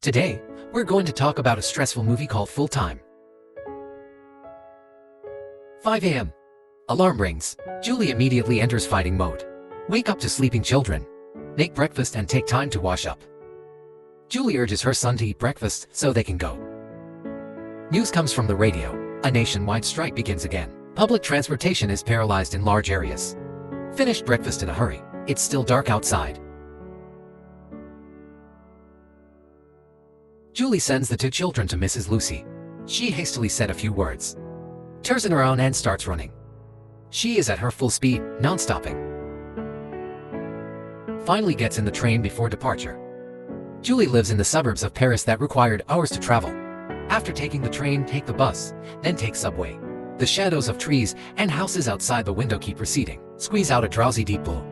Today, we're going to talk about a stressful movie called Full Time. 5 a.m. Alarm rings. Julie immediately enters fighting mode. Wake up to sleeping children. Make breakfast and take time to wash up. Julie urges her son to eat breakfast so they can go. News comes from the radio. A nationwide strike begins again. Public transportation is paralyzed in large areas. Finish breakfast in a hurry. It's still dark outside. Julie sends the two children to Mrs. Lucy. She hastily said a few words, turns around and starts running. She is at her full speed, non-stopping. Finally gets in the train before departure. Julie lives in the suburbs of Paris that required hours to travel. After taking the train, take the bus, then take subway. The shadows of trees and houses outside the window keep receding. Squeeze out a drowsy deep blow.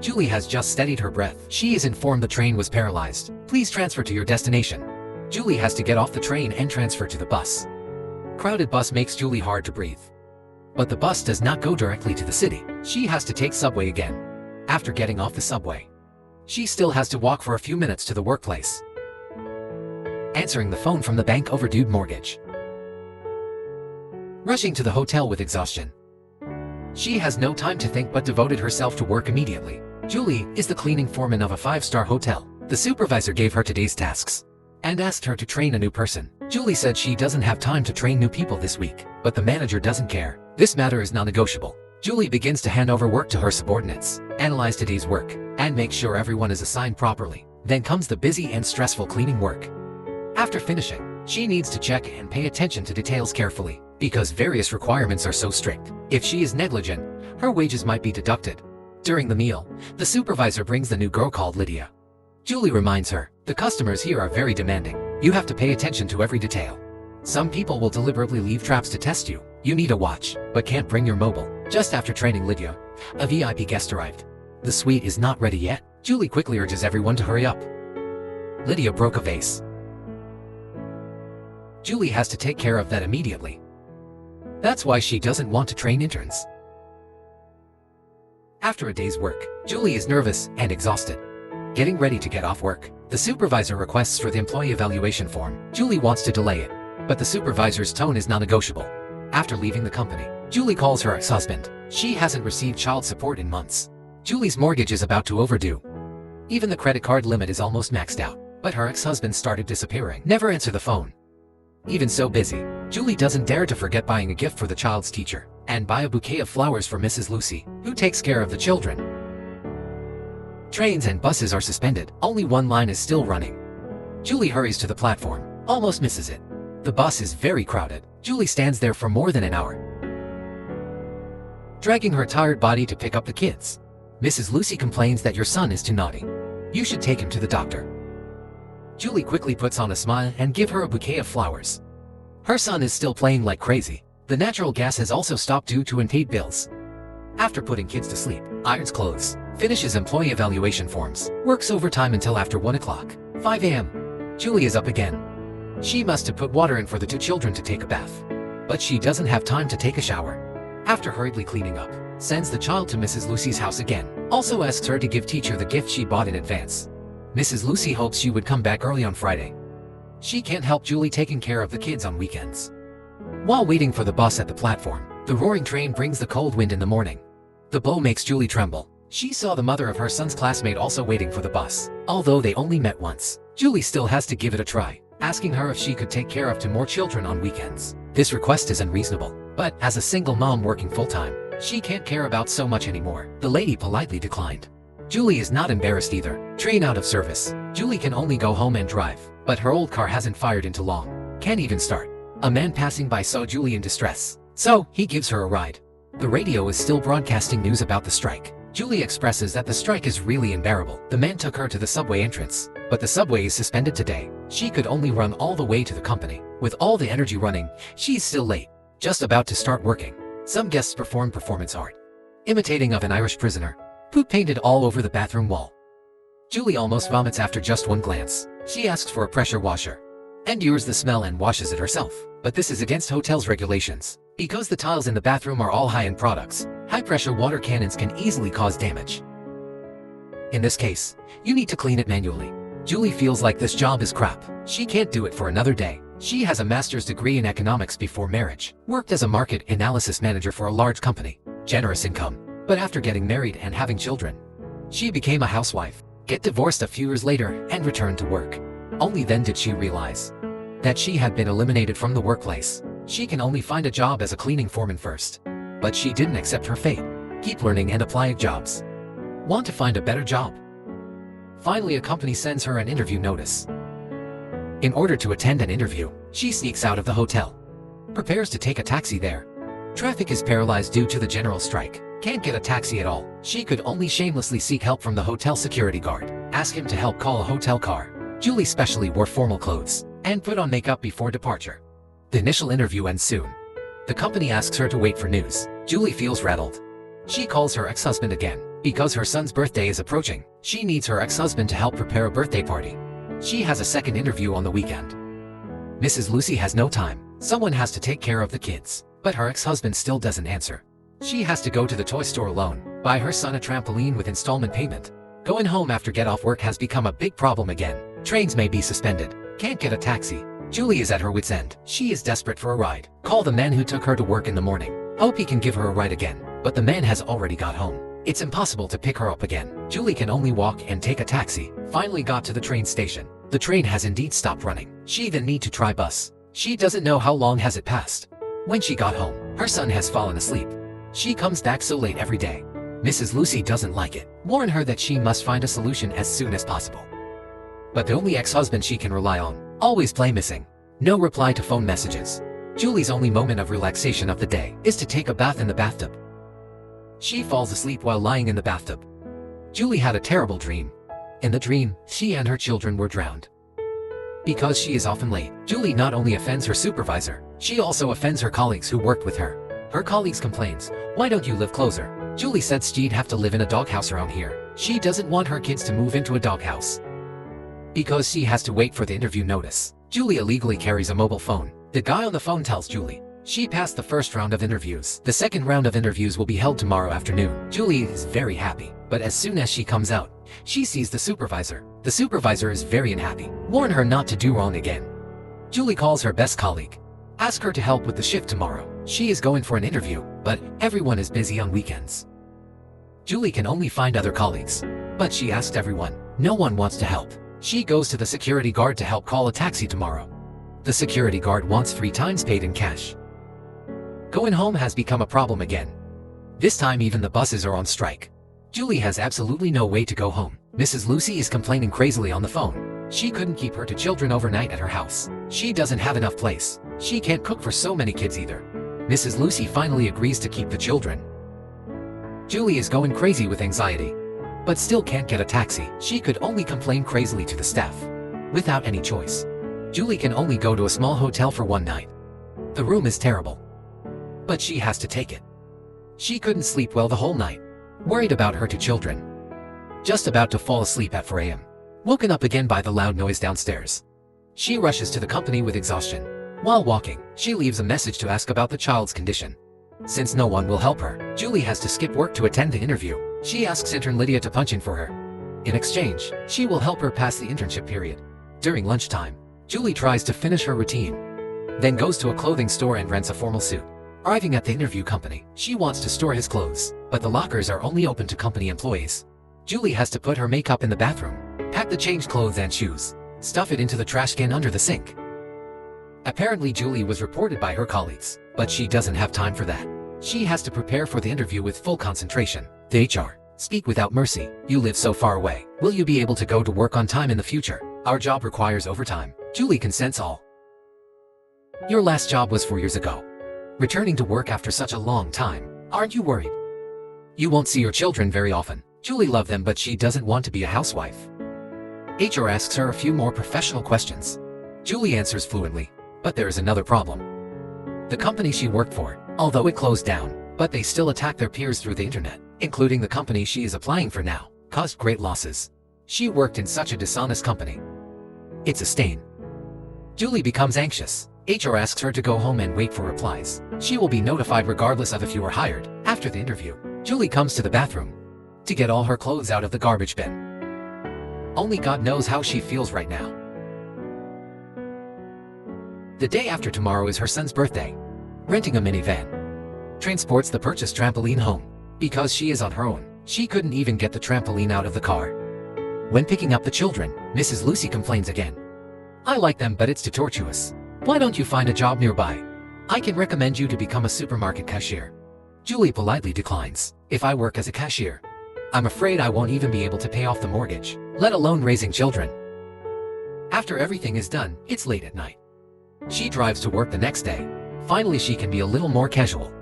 Julie has just steadied her breath. She is informed the train was paralyzed. Please transfer to your destination. Julie has to get off the train and transfer to the bus. Crowded bus makes Julie hard to breathe. But the bus does not go directly to the city. She has to take subway again. After getting off the subway, she still has to walk for a few minutes to the workplace. Answering the phone from the bank overdue mortgage. Rushing to the hotel with exhaustion. She has no time to think but devoted herself to work immediately. Julie is the cleaning foreman of a 5-star hotel. The supervisor gave her today's tasks and asked her to train a new person. Julie said she doesn't have time to train new people this week, but the manager doesn't care. This matter is non-negotiable. Julie begins to hand over work to her subordinates, analyze today's work, and make sure everyone is assigned properly. Then comes the busy and stressful cleaning work. After finishing, she needs to check and pay attention to details carefully, because various requirements are so strict. If she is negligent, her wages might be deducted. During the meal, the supervisor brings the new girl called Lydia. Julie reminds her, the customers here are very demanding. You have to pay attention to every detail. Some people will deliberately leave traps to test you. You need a watch, but can't bring your mobile. Just after training Lydia, a VIP guest arrived. The suite is not ready yet. Julie quickly urges everyone to hurry up. Lydia broke a vase. Julie has to take care of that immediately. That's why she doesn't want to train interns. After a day's work, Julie is nervous and exhausted. Getting ready to get off work, the supervisor requests for the employee evaluation form. Julie wants to delay it, but the supervisor's tone is non-negotiable. After leaving the company, Julie calls her ex-husband. She hasn't received child support in months. Julie's mortgage is about to overdue. Even the credit card limit is almost maxed out, but her ex-husband started disappearing. Never answer the phone. Even so busy, Julie doesn't dare to forget buying a gift for the child's teacher, and buy a bouquet of flowers for Mrs. Lucy, who takes care of the children. Trains and buses are suspended. Only one line is still running. Julie hurries to the platform, almost misses it. The bus is very crowded. Julie stands there for more than an hour, dragging her tired body to pick up the kids. Mrs. Lucy complains that your son is too naughty. You should take him to the doctor. Julie quickly puts on a smile and gives her a bouquet of flowers. Her son is still playing like crazy. The natural gas has also stopped due to unpaid bills. After putting kids to sleep, irons clothes, finishes employee evaluation forms, works overtime until after 1 o'clock. 5 a.m. Julie is up again. She must have put water in for the two children to take a bath. But she doesn't have time to take a shower. After hurriedly cleaning up, sends the child to Mrs. Lucy's house again. Also asks her to give teacher the gift she bought in advance. Mrs. Lucy hopes she would come back early on Friday. She can't help Julie taking care of the kids on weekends. While waiting for the bus at the platform, the roaring train brings the cold wind in the morning. The blow makes Julie tremble. She saw the mother of her son's classmate also waiting for the bus. Although they only met once, Julie still has to give it a try, asking her if she could take care of 2 more children on weekends. This request is unreasonable, but as a single mom working full-time, she can't care about so much anymore. The lady politely declined. Julie is not embarrassed either. Train out of service. Julie can only go home and drive, but her old car hasn't fired into long. Can't even start. A man passing by saw Julie in distress, so he gives her a ride. The radio is still broadcasting news about the strike. Julie expresses that the strike is really unbearable. The man took her to the subway entrance, but the subway is suspended today. She could only run all the way to the company. With all the energy running, she's still late, just about to start working. Some guests perform performance art, imitating of an Irish prisoner. Poop painted all over the bathroom wall. Julie almost vomits after just one glance. She asks for a pressure washer, endures the smell and washes it herself. But this is against hotel's regulations. Because the tiles in the bathroom are all high-end products, high-pressure water cannons can easily cause damage. In this case, you need to clean it manually. Julie feels like this job is crap. She can't do it for another day. She has a master's degree in economics before marriage, worked as a market analysis manager for a large company, generous income. But after getting married and having children, she became a housewife, get divorced a few years later, and returned to work. Only then did she realize that she had been eliminated from the workplace. She can only find a job as a cleaning foreman first. But she didn't accept her fate. Keep learning and apply at jobs. Want to find a better job? Finally, a company sends her an interview notice. In order to attend an interview, she sneaks out of the hotel, prepares to take a taxi there. Traffic is paralyzed due to the general strike. Can't get a taxi at all. She could only shamelessly seek help from the hotel security guard. Ask him to help call a hotel car. Julie specially wore formal clothes and put on makeup before departure. The initial interview ends soon. The company asks her to wait for news. Julie feels rattled. She calls her ex-husband again. Because her son's birthday is approaching, she needs her ex-husband to help prepare a birthday party. She has a second interview on the weekend. Mrs. Lucy has no time. Someone has to take care of the kids. But her ex-husband still doesn't answer. She has to go to the toy store alone, buy her son a trampoline with installment payment. Going home after get off work has become a big problem again. Trains may be suspended. Can't get a taxi. Julie is at her wit's end. She is desperate for a ride. Call the man who took her to work in the morning. Hope he can give her a ride again. But the man has already got home. It's impossible to pick her up again. Julie can only walk and take a taxi. Finally got to the train station. The train has indeed stopped running. She then need to try bus. She doesn't know how long has it passed. When she got home, her son has fallen asleep. She comes back so late every day. Mrs. Lucy doesn't like it. Warn her that she must find a solution as soon as possible. But the only ex-husband she can rely on always play missing. No reply to phone messages. Julie's only moment of relaxation of the day is to take a bath in the bathtub. She falls asleep while lying in the bathtub. Julie had a terrible dream. In the dream, she and her children were drowned. Because she is often late, Julie not only offends her supervisor, she also offends her colleagues who worked with her. Her colleagues complains, "Why don't you live closer?" Julie said she'd have to live in a doghouse around here. She doesn't want her kids to move into a doghouse. Because she has to wait for the interview notice, Julie illegally carries a mobile phone. The guy on the phone tells Julie she passed the first round of interviews. The second round of interviews will be held tomorrow afternoon. Julie is very happy, but as soon as she comes out, she sees the supervisor. The supervisor is very unhappy. Warn her not to do wrong again. Julie calls her best colleague. Ask her to help with the shift tomorrow. She is going for an interview, but everyone is busy on weekends. Julie can only find other colleagues, but she asked everyone. No one wants to help. She goes to the security guard to help call a taxi tomorrow. The security guard wants 3 times paid in cash. Going home has become a problem again. This time even the buses are on strike. Julie has absolutely no way to go home. Mrs. Lucy is complaining crazily on the phone. She couldn't keep her 2 children overnight at her house. She doesn't have enough place. She can't cook for so many kids either. Mrs. Lucy finally agrees to keep the children. Julie is going crazy with anxiety, but still can't get a taxi. She could only complain crazily to the staff. Without any choice, Julie can only go to a small hotel for 1 night. The room is terrible, but she has to take it. She couldn't sleep well the whole night, worried about her 2 children. Just about to fall asleep at 4 a.m. Woken up again by the loud noise downstairs. She rushes to the company with exhaustion. While walking, she leaves a message to ask about the child's condition. Since no one will help her, Julie has to skip work to attend the interview. She asks intern Lydia to punch in for her. In exchange, she will help her pass the internship period. During lunchtime, Julie tries to finish her routine, then goes to a clothing store and rents a formal suit. Arriving at the interview company, she wants to store his clothes, but the lockers are only open to company employees. Julie has to put her makeup in the bathroom, pack the changed clothes and shoes, stuff it into the trash can under the sink. Apparently Julie was reported by her colleagues, but she doesn't have time for that. She has to prepare for the interview with full concentration. The HR speak without mercy. "You live so far away. Will you be able to go to work on time in the future? Our job requires overtime." Julie consents all. "Your last job was 4 years ago. Returning to work after such a long time. Aren't you worried? You won't see your children very often." Julie loves them, but she doesn't want to be a housewife. HR asks her a few more professional questions. Julie answers fluently, but there is another problem. The company she worked for, although it closed down, but they still attack their peers through the internet, including the company she is applying for now, caused great losses. She worked in such a dishonest company. It's a stain. Julie becomes anxious. HR asks her to go home and wait for replies. She will be notified regardless of if you are hired. After the interview, Julie comes to the bathroom to get all her clothes out of the garbage bin. Only God knows how she feels right now. The day after tomorrow is her son's birthday. Renting a minivan transports the purchased trampoline home. Because she is on her own, she couldn't even get the trampoline out of the car. When picking up the children, Mrs. Lucy complains again. I like them, but it's too tortuous. Why don't you find a job nearby? I can recommend you to become a supermarket cashier. Julie politely declines. If I work as a cashier, I'm afraid I won't even be able to pay off the mortgage, let alone raising children. After everything is done, it's late at night. She drives to work the next day. Finally, she can be a little more casual.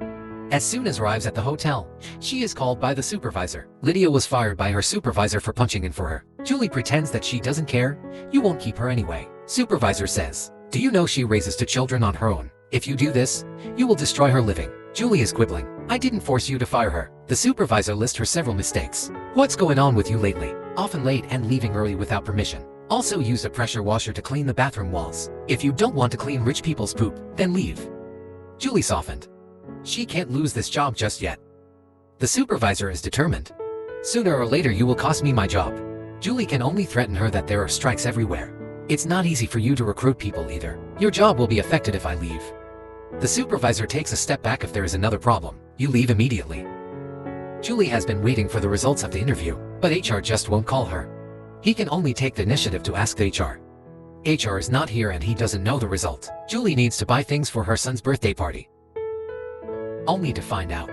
As soon as arrives at the hotel, she is called by the supervisor. Lydia was fired by her supervisor for punching in for her. Julie pretends that she doesn't care. You won't keep her anyway. Supervisor says, do you know she raises two children on her own? If you do this, you will destroy her living. Julie is quibbling. I didn't force you to fire her. The supervisor lists her several mistakes. What's going on with you lately? Often late and leaving early without permission. Also used a pressure washer to clean the bathroom walls. If you don't want to clean rich people's poop, then leave. Julie softened. She can't lose this job just yet. The supervisor is determined. Sooner or later you will cost me my job. Julie can only threaten her that there are strikes everywhere. It's not easy for you to recruit people either. Your job will be affected if I leave. The supervisor takes a step back if there is another problem. You leave immediately. Julie has been waiting for the results of the interview, but HR just won't call her. He can only take the initiative to ask the HR. HR is not here and he doesn't know the result. Julie needs to buy things for her son's birthday party. Only to find out,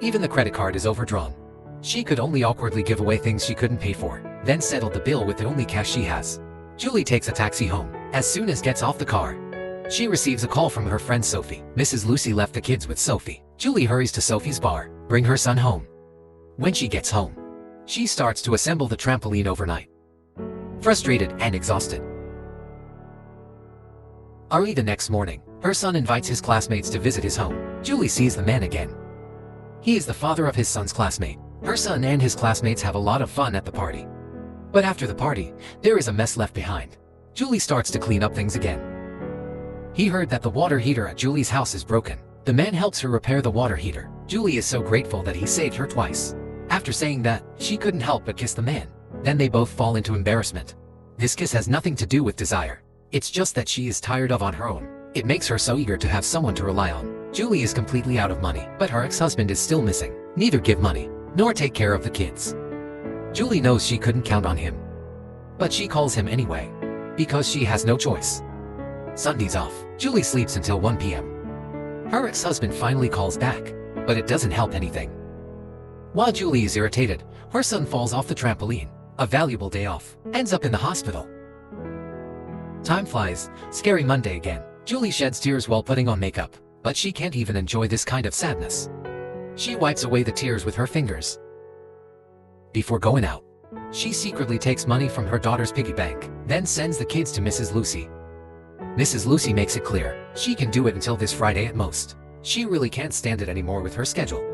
even the credit card is overdrawn. She could only awkwardly give away things she couldn't pay for, then settle the bill with the only cash she has. Julie takes a taxi home. As soon as gets off the car, she receives a call from her friend Sophie. Mrs. Lucy left the kids with Sophie. Julie hurries to Sophie's bar, bring her son home. When she gets home, she starts to assemble the trampoline overnight. Frustrated and exhausted. Early the next morning, her son invites his classmates to visit his home. Julie sees the man again. He is the father of his son's classmate. Her son and his classmates have a lot of fun at the party. But after the party, there is a mess left behind. Julie starts to clean up things again. He heard that the water heater at Julie's house is broken. The man helps her repair the water heater. Julie is so grateful that he saved her twice. After saying that, she couldn't help but kiss the man. Then they both fall into embarrassment. This kiss has nothing to do with desire. It's just that she is tired of on her own. It makes her so eager to have someone to rely on. Julie is completely out of money, but her ex-husband is still missing. Neither give money, nor take care of the kids. Julie knows she couldn't count on him. But she calls him anyway, because she has no choice. Sunday's off. Julie sleeps until 1 p.m. Her ex-husband finally calls back, but it doesn't help anything. While Julie is irritated, her son falls off the trampoline. A valuable day off. Ends up in the hospital. Time flies. Scary Monday again. Julie sheds tears while putting on makeup, but she can't even enjoy this kind of sadness. She wipes away the tears with her fingers. Before going out, she secretly takes money from her daughter's piggy bank, then sends the kids to Mrs. Lucy. Mrs. Lucy makes it clear she can do it until this Friday at most. She really can't stand it anymore with her schedule.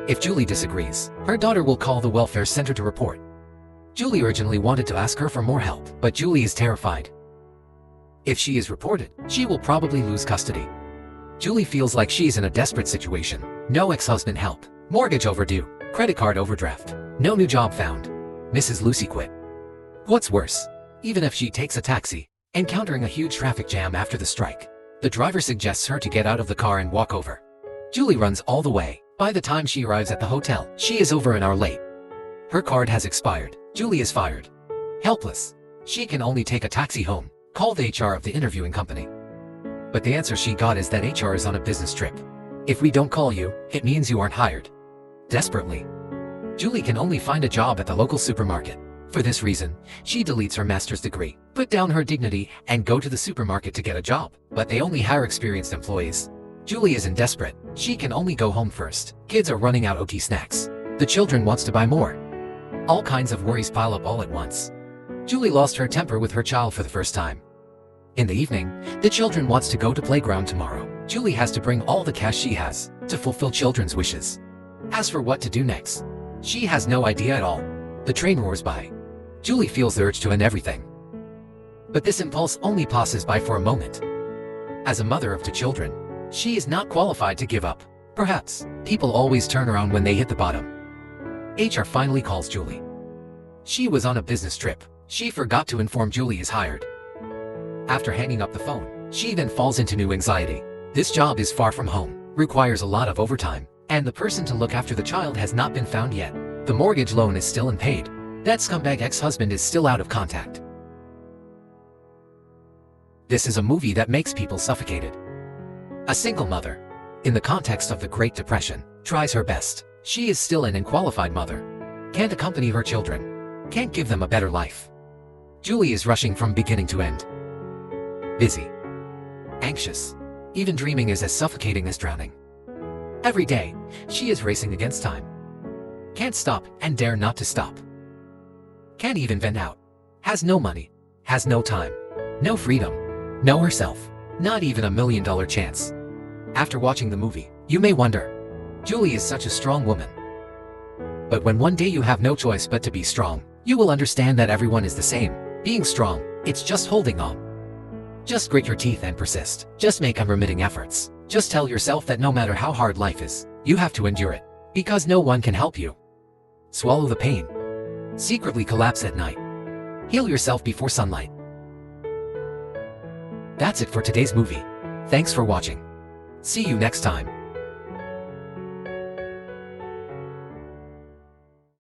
If Julie disagrees, her daughter will call the welfare center to report. Julie urgently wanted to ask her for more help, but Julie is terrified. If she is reported, she will probably lose custody. Julie feels like she's in a desperate situation. No ex-husband help, mortgage overdue, credit card overdraft, no new job found. Mrs. Lucy quit. What's worse, even if she takes a taxi, encountering a huge traffic jam after the strike, the driver suggests her to get out of the car and walk over. Julie runs all the way. By the time she arrives at the hotel, she is over an hour late. Her card has expired. Julie is fired. Helpless, she can only take a taxi home, call the HR of the interviewing company. But the answer she got is that HR is on a business trip. If we don't call you, it means you aren't hired. Desperately, Julie can only find a job at the local supermarket. For this reason, she deletes her master's degree, put down her dignity, and go to the supermarket to get a job. But they only hire experienced employees. Julie isn't desperate. She can only go home first. Kids are running out OT snacks. The children wants to buy more. All kinds of worries pile up all at once. Julie lost her temper with her child for the first time. In the evening, the children wants to go to playground tomorrow. Julie has to bring all the cash she has to fulfill children's wishes. As for what to do next, she has no idea at all. The train roars by. Julie feels the urge to end everything. But this impulse only passes by for a moment. As a mother of two children, she is not qualified to give up. Perhaps, people always turn around when they hit the bottom. HR finally calls Julie. She was on a business trip. She forgot to inform Julie is hired. After hanging up the phone, she then falls into new anxiety. This job is far from home, requires a lot of overtime, and the person to look after the child has not been found yet. The mortgage loan is still unpaid. That scumbag ex-husband is still out of contact. This is a movie that makes people suffocated. A single mother, in the context of the Great Depression, tries her best. She is still an unqualified mother. Can't accompany her children. Can't give them a better life. Julie is rushing from beginning to end. Busy. Anxious. Even dreaming is as suffocating as drowning. Every day, she is racing against time. Can't stop and dare not to stop. Can't even vent out. Has no money. Has no time. No freedom. No herself. Not even $1 million chance. After watching the movie, you may wonder, Julie is such a strong woman. But when one day you have no choice but to be strong, you will understand that everyone is the same. Being strong, it's just holding on. Just grit your teeth and persist. Just make unremitting efforts. Just tell yourself that no matter how hard life is, you have to endure it. Because no one can help you. Swallow the pain. Secretly collapse at night. Heal yourself before sunlight. That's it for today's movie. Thanks for watching. See you next time.